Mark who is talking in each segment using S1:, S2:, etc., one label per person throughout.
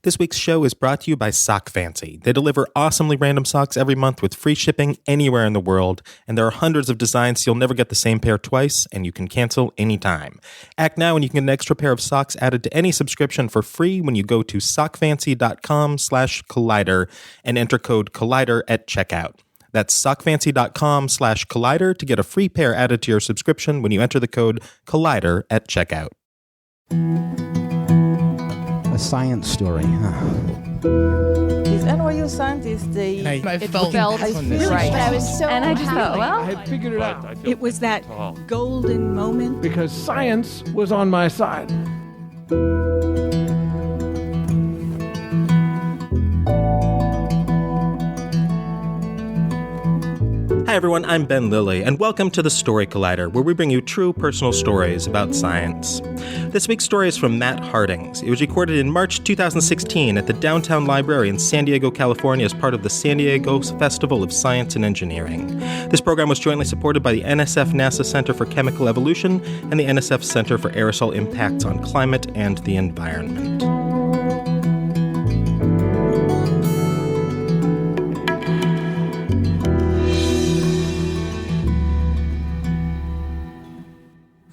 S1: This week's show is brought to you by Sock Fancy. They deliver awesomely random socks every month with free shipping anywhere in the world, and there are hundreds of designs so you'll never get the same pair twice, and you can cancel anytime. Act now and you can get an extra pair of socks added to any subscription for free when you go to sockfancy.com/collider and enter code collider at checkout. That's sockfancy.com/collider to get a free pair added to your subscription when you enter the code collider at checkout.
S2: A science story, huh?
S3: These NYU scientists,
S4: I felt
S3: right.
S4: But I was so
S3: And I just thought, well,
S5: I had figured it out
S6: It was that golden moment.
S5: because science was on my side.
S1: Hi everyone, I'm Ben Lilly, and welcome to the Story Collider, where we bring you true personal stories about science. This week's story is from Matt Hartings. It was recorded in March 2016 at the Downtown Library in San Diego, California as part of the San Diego Festival of Science and Engineering. This program was jointly supported by the NSF NASA Center for Chemical Evolution and the NSF Center for Aerosol Impacts on Climate and the Environment.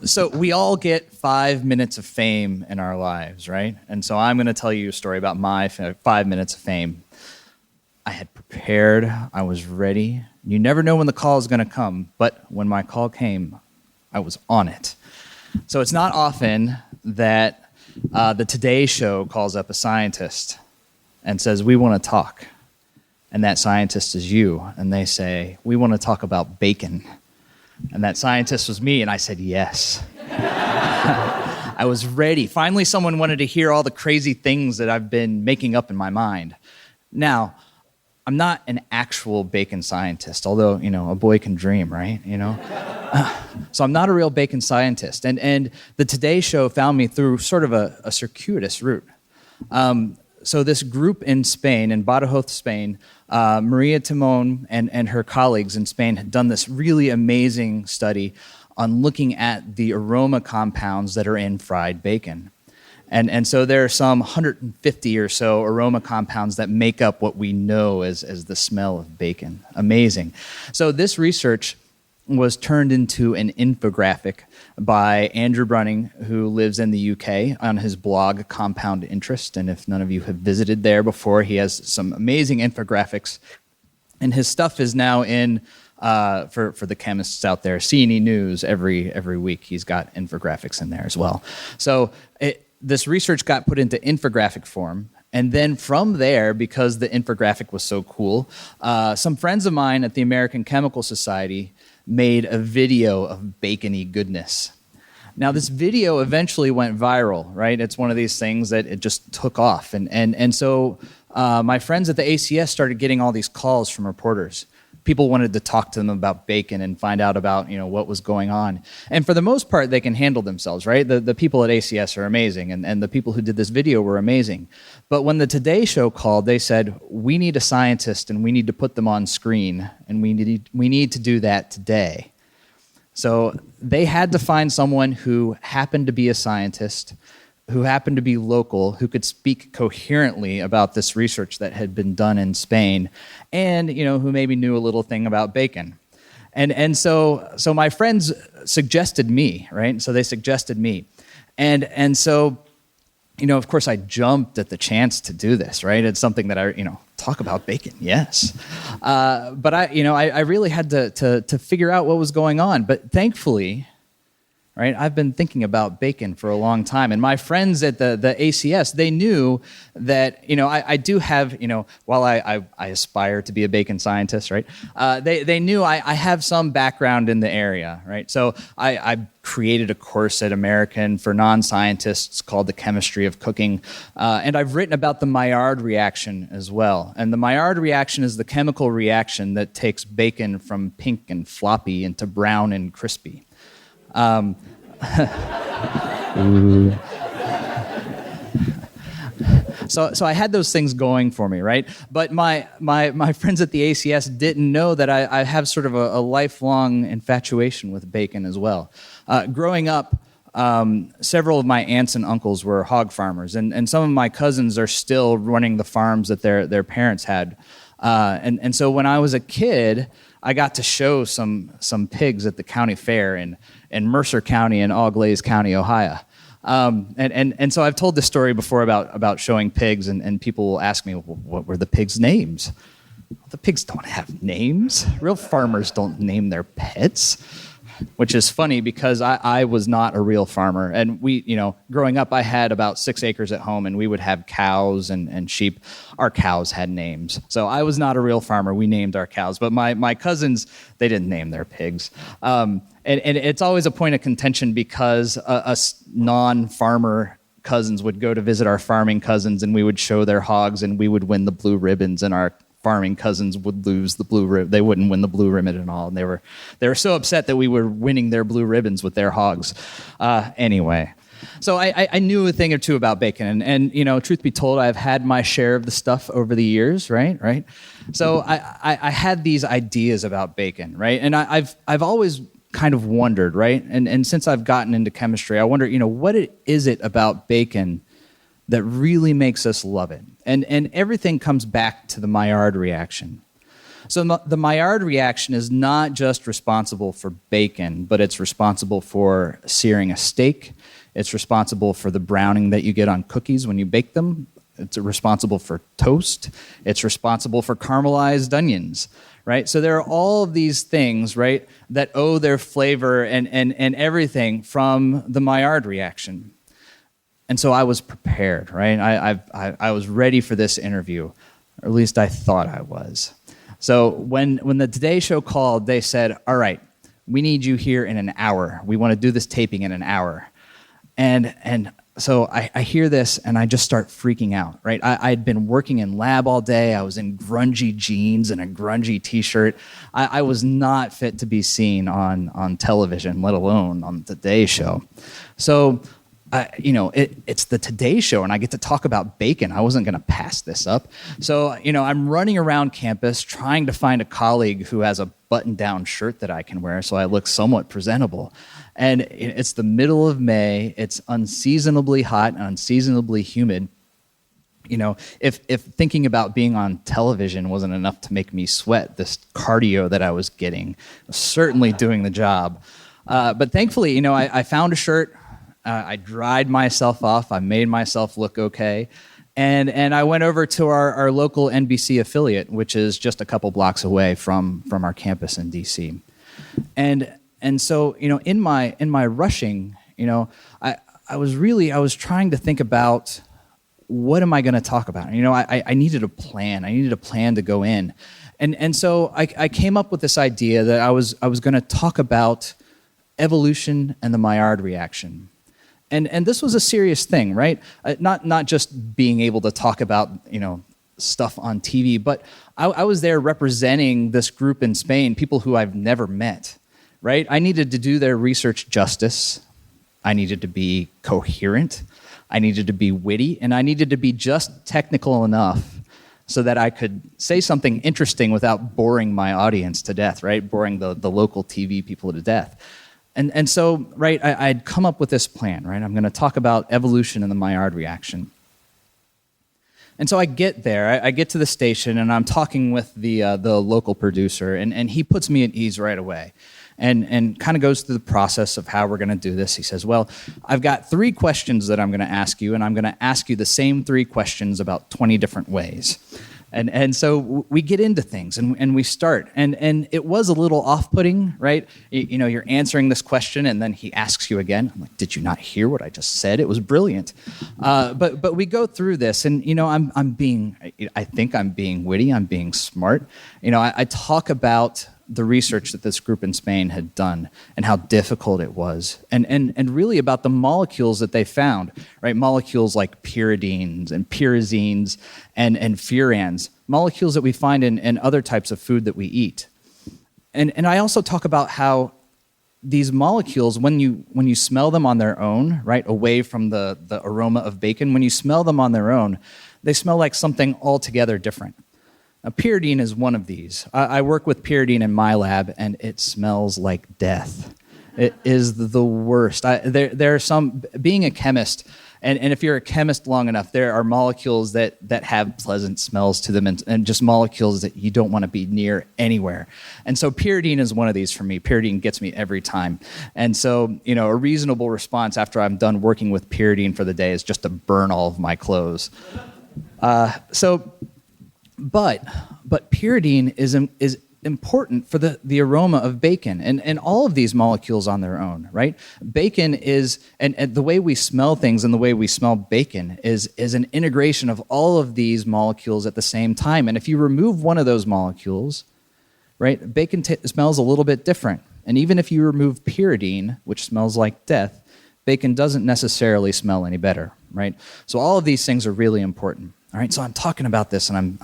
S4: So we all get 5 minutes of fame in our lives, right? And so I'm going to tell you a story about my 5 minutes of fame. I had prepared. I was ready. You never know when the call is going to come, but when my call came, I was on it. So it's not often that the Today Show calls up a scientist and says, "We want to talk." And that scientist is you. And they say, "We want to talk about bacon." And that scientist was me, and I said yes. I was ready. Finally, someone wanted to hear all the crazy things that I've been making up in my mind. Now, I'm not an actual bacon scientist, although, a boy can dream, right? So I'm not a real bacon scientist. And the Today Show found me through sort of a circuitous route. So this group in Spain, in Badajoz, Spain, Maria Timon and her colleagues in Spain had done this really amazing study on looking at the aroma compounds that are in fried bacon. And so there are some 150 or so aroma compounds that make up what we know as the smell of bacon. Amazing. So this research was turned into an infographic by Andrew Brunning, who lives in the UK, on his blog Compound Interest. And if none of you have visited there before, he has some amazing infographics. And his stuff is now in, for the chemists out there, C&E News every week. He's got infographics in there as well. So this research got put into infographic form. And then from there, because the infographic was so cool, some friends of mine at the American Chemical Society made a video of bacony goodness. Now, this video eventually went viral, right? It's one of these things that it just took off. And so my friends at the ACS started getting all these calls from reporters. People wanted to talk to them about bacon and find out about, what was going on. And for the most part, they can handle themselves, right? The people at ACS are amazing, and the people who did this video were amazing. But when the Today Show called, they said, "We need a scientist, and we need to put them on screen, and we need to do that today." So they had to find someone who happened to be a scientist, who happened to be local, who could speak coherently about this research that had been done in Spain, and who maybe knew a little thing about bacon. And so my friends suggested me, right? So they suggested me. And so, of course I jumped at the chance to do this, right? It's something that I, talk about bacon, yes. But I really had to figure out what was going on. But thankfully, right, I've been thinking about bacon for a long time. And my friends at the ACS, they knew that, I do have, while I aspire to be a bacon scientist, right, they knew I have some background in the area, right? So I created a course at American for non-scientists called The Chemistry of Cooking. And I've written about the Maillard reaction as well. And the Maillard reaction is the chemical reaction that takes bacon from pink and floppy into brown and crispy. So I had those things going for me, right? But my friends at the ACS didn't know that I have sort of a lifelong infatuation with bacon as well. Growing up, several of my aunts and uncles were hog farmers, and some of my cousins are still running the farms that their parents had. And so when I was a kid, I got to show some pigs at the county fair in Mercer County and Auglaize County, Ohio. And so I've told this story before about showing pigs, and people will ask me, well, what were the pigs' names? The pigs don't have names. Real farmers don't name their pets, which is funny because I was not a real farmer. And growing up, I had about 6 acres at home, and we would have cows and sheep. Our cows had names. So I was not a real farmer. We named our cows. But my cousins, they didn't name their pigs. And it's always a point of contention because us non-farmer cousins would go to visit our farming cousins, and we would show their hogs, and we would win the blue ribbons, and our farming cousins would lose the blue ribbon. They wouldn't win the blue ribbon at all. And they were so upset that we were winning their blue ribbons with their hogs. Anyway, so I knew a thing or two about bacon, and truth be told, I've had my share of the stuff over the years, right? So I had these ideas about bacon, right? And I've always kind of wondered, right? And since I've gotten into chemistry, I wonder, what is it about bacon that really makes us love it? And everything comes back to the Maillard reaction. So the Maillard reaction is not just responsible for bacon, but it's responsible for searing a steak. It's responsible for the browning that you get on cookies when you bake them. It's responsible for toast. It's responsible for caramelized onions, right? So there are all of these things, right, that owe their flavor and everything from the Maillard reaction. And so I was prepared, right? I was ready for this interview, or at least I thought I was. So when the Today Show called, they said, all right, we need you here in an hour. We want to do this taping in an hour. And so I hear this, and I just start freaking out, right? I'd been working in lab all day. I was in grungy jeans and a grungy T-shirt. I was not fit to be seen on television, let alone on the Today Show. So it's the Today Show, and I get to talk about bacon. I wasn't going to pass this up. So, I'm running around campus trying to find a colleague who has a button-down shirt that I can wear so I look somewhat presentable. And it's the middle of May. It's unseasonably hot and unseasonably humid. If thinking about being on television wasn't enough to make me sweat, this cardio that I was getting was certainly doing the job. But thankfully, I found a shirt. I dried myself off. I made myself look okay. And I went over to our local NBC affiliate, which is just a couple blocks away from our campus in DC. And so, in my rushing, I was trying to think about what am I going to talk about? I needed a plan. I needed a plan to go in. And so I came up with this idea that I was going to talk about evolution and the Maillard reaction. And this was a serious thing, right? Not just being able to talk about, stuff on TV, but I was there representing this group in Spain, people who I've never met, right? I needed to do their research justice. I needed to be coherent. I needed to be witty, and I needed to be just technical enough so that I could say something interesting without boring my audience to death, right? Boring the local TV people to death. And so, right, I'd come up with this plan, right? I'm going to talk about evolution and the Maillard reaction. And so I get there, I get to the station, and I'm talking with the local producer, and he puts me at ease right away, and kind of goes through the process of how we're going to do this. He says, well, I've got 3 questions that I'm going to ask you, and I'm going to ask you the same 3 questions about 20 different ways. And so we get into things, and we start. And it was a little off-putting, right? You're answering this question, and then he asks you again. I'm like, did you not hear what I just said? It was brilliant. But we go through this, and, I think I'm being witty. I'm being smart. I talk about the research that this group in Spain had done and how difficult it was, and really about the molecules that they found, right? Molecules like pyridines and pyrazines and furans, molecules that we find in other types of food that we eat. And I also talk about how these molecules, when you smell them on their own, right, away from the aroma of bacon, when you smell them on their own, they smell like something altogether different. Now, pyridine is one of these. I work with pyridine in my lab, and it smells like death. It is the worst. There are some, being a chemist, and if you're a chemist long enough, there are molecules that have pleasant smells to them and just molecules that you don't want to be near anywhere. And so pyridine is one of these for me. Pyridine gets me every time. And so, a reasonable response after I'm done working with pyridine for the day is just to burn all of my clothes. But pyridine is important for the aroma of bacon and all of these molecules on their own, right? Bacon is, and the way we smell things and the way we smell bacon is an integration of all of these molecules at the same time. And if you remove one of those molecules, right, bacon smells a little bit different. And even if you remove pyridine, which smells like death, bacon doesn't necessarily smell any better, right? So all of these things are really important. All right, so I'm talking about this, and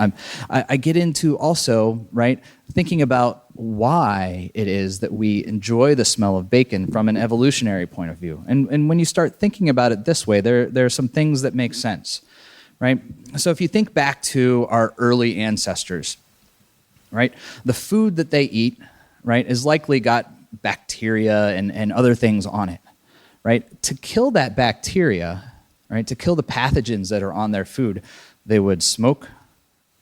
S4: I get into also, right, thinking about why it is that we enjoy the smell of bacon from an evolutionary point of view. And when you start thinking about it this way, there are some things that make sense, right? So if you think back to our early ancestors, right, the food that they eat, right, is likely got bacteria and other things on it, right? To kill that bacteria, right, to kill the pathogens that are on their food, they would smoke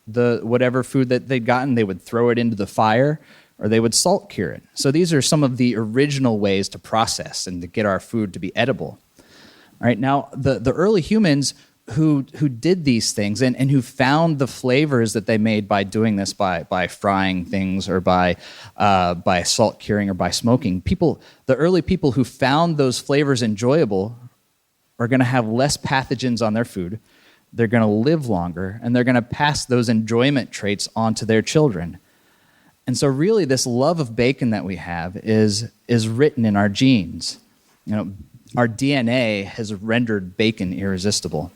S4: the whatever food that they'd gotten, they would throw it into the fire, or they would salt cure it. So these are some of the original ways to process and to get our food to be edible. All right, now the early humans who did these things and who found the flavors that they made by doing this, by frying things or by salt curing or by smoking, the early people who found those flavors enjoyable are going to have less pathogens on their food. They're going to live longer, and they're going to pass those enjoyment traits on to their children. And so really this love of bacon that we have is written in our genes. Our DNA has rendered bacon irresistible.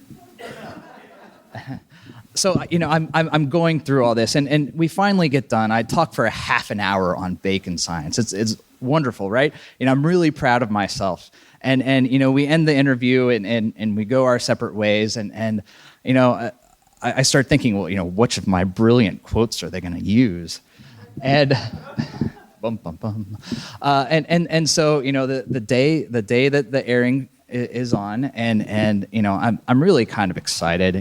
S4: So, I'm going through all this, and we finally get done. I talk for a half an hour on bacon science. It's wonderful, right? I'm really proud of myself. And we end the interview and we go our separate ways. And I start thinking, well, which of my brilliant quotes are they going to use? And bum bum bum. And so the day that the airing is on, and I'm really kind of excited.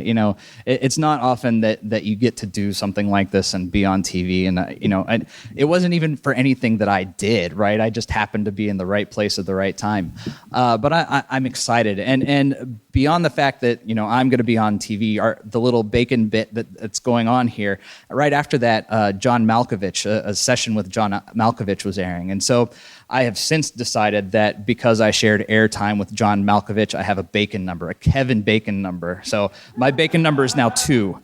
S4: It's not often that you get to do something like this and be on TV, and it wasn't even for anything that I did, right? I just happened to be in the right place at the right time. But I'm excited, and beyond the fact that I'm going to be on TV, the little bacon bit that's going on here. Right after that, John Malkovich, a session with John Malkovich was airing, and so I have since decided that because I shared airtime with John Malkovich, I have a bacon number, a Kevin Bacon number. So my bacon number is now 2.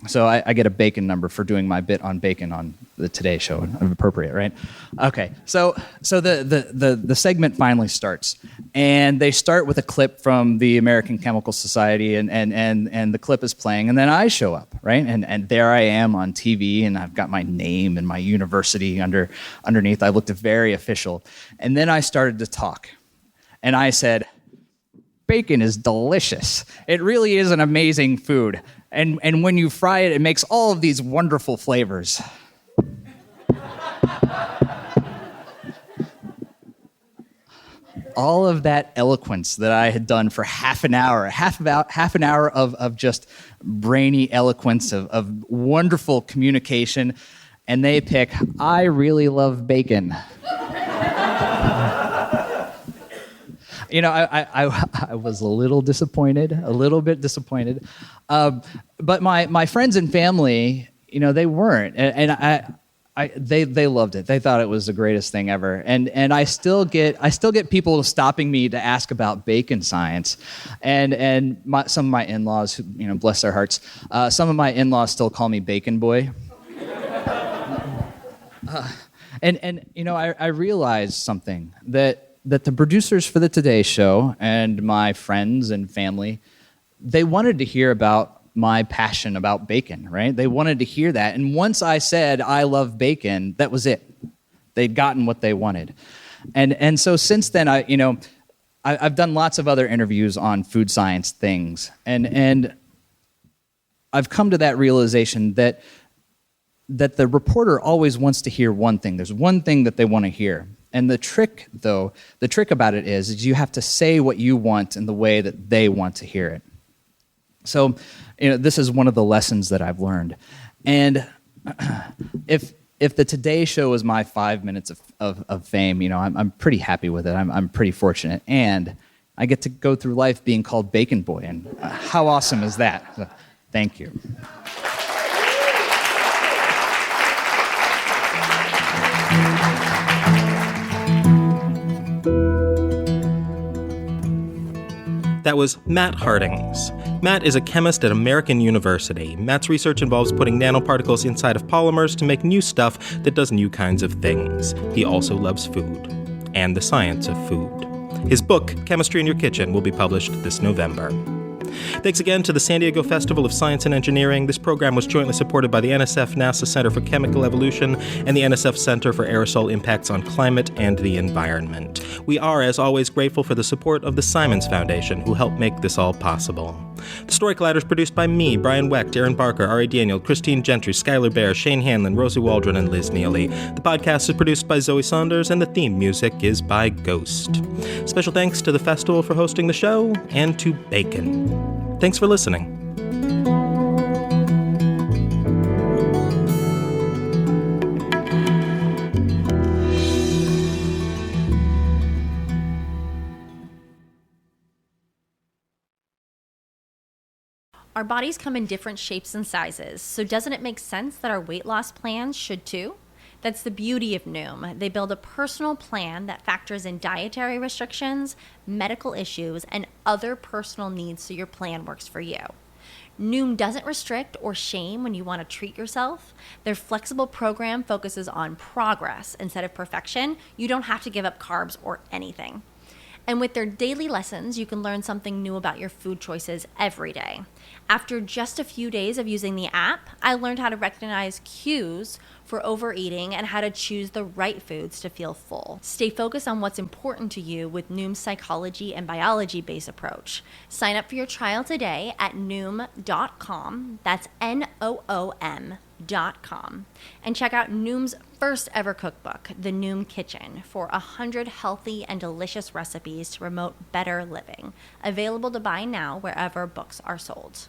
S4: So I get a bacon number for doing my bit on bacon on the Today Show. Appropriate, right? Okay, so the segment finally starts, and they start with a clip from the American Chemical Society, and the clip is playing, and then I show up, right? And there I am on TV, and I've got my name and my university underneath. I looked very official, and then I started to talk, and I said, bacon is delicious. It really is an amazing food. And when you fry it, it makes all of these wonderful flavors. All of that eloquence that I had done for half an hour of just brainy eloquence, of wonderful communication, and they pick, I really love bacon. I was a little bit disappointed. But my friends and family, they weren't, and they loved it. They thought it was the greatest thing ever. And I still get people stopping me to ask about bacon science, and some of my in-laws, bless their hearts, some of my in-laws still call me Bacon Boy. I realized something that the producers for the Today Show and my friends and family, they wanted to hear about my passion about bacon, right? They wanted to hear that. And once I said, I love bacon, that was it. They'd gotten what they wanted. And so since then, I've done lots of other interviews on food science things. And I've come to that realization that the reporter always wants to hear one thing. There's one thing that they want to hear. And the trick about it is you have to say what you want in the way that they want to hear it. So, this is one of the lessons that I've learned. And if the Today Show is my 5 minutes of fame, I'm pretty happy with it. I'm pretty fortunate. And I get to go through life being called Bacon Boy. And how awesome is that? So, thank you.
S1: That was Matt Hartings. Matt is a chemist at American University. Matt's research involves putting nanoparticles inside of polymers to make new stuff that does new kinds of things. He also loves food and the science of food. His book, Chemistry in Your Kitchen, will be published this November. Thanks again to the San Diego Festival of Science and Engineering. This program was jointly supported by the NSF NASA Center for Chemical Evolution and the NSF Center for Aerosol Impacts on Climate and the Environment. We are, as always, grateful for the support of the Simons Foundation, who helped make this all possible. The Story Collider is produced by me, Brian Wecht, Aaron Barker, Ari Daniel, Christine Gentry, Skylar Bear, Shane Hanlon, Rosie Waldron, and Liz Neely. The podcast is produced by Zoe Saunders, and the theme music is by Ghost. Special thanks to the festival for hosting the show, and to Bacon. Thanks for listening.
S7: Our bodies come in different shapes and sizes, so doesn't it make sense that our weight loss plans should too? That's the beauty of Noom. They build a personal plan that factors in dietary restrictions, medical issues, and other personal needs so your plan works for you. Noom doesn't restrict or shame when you want to treat yourself. Their flexible program focuses on progress instead of perfection. You don't have to give up carbs or anything. And with their daily lessons, you can learn something new about your food choices every day. After just a few days of using the app, I learned how to recognize cues for overeating and how to choose the right foods to feel full. Stay focused on what's important to you with Noom's psychology and biology-based approach. Sign up for your trial today at Noom.com. That's Noom.com. And check out Noom's first ever cookbook, The Noom Kitchen, for 100 healthy and delicious recipes to promote better living. Available to buy now wherever books are sold.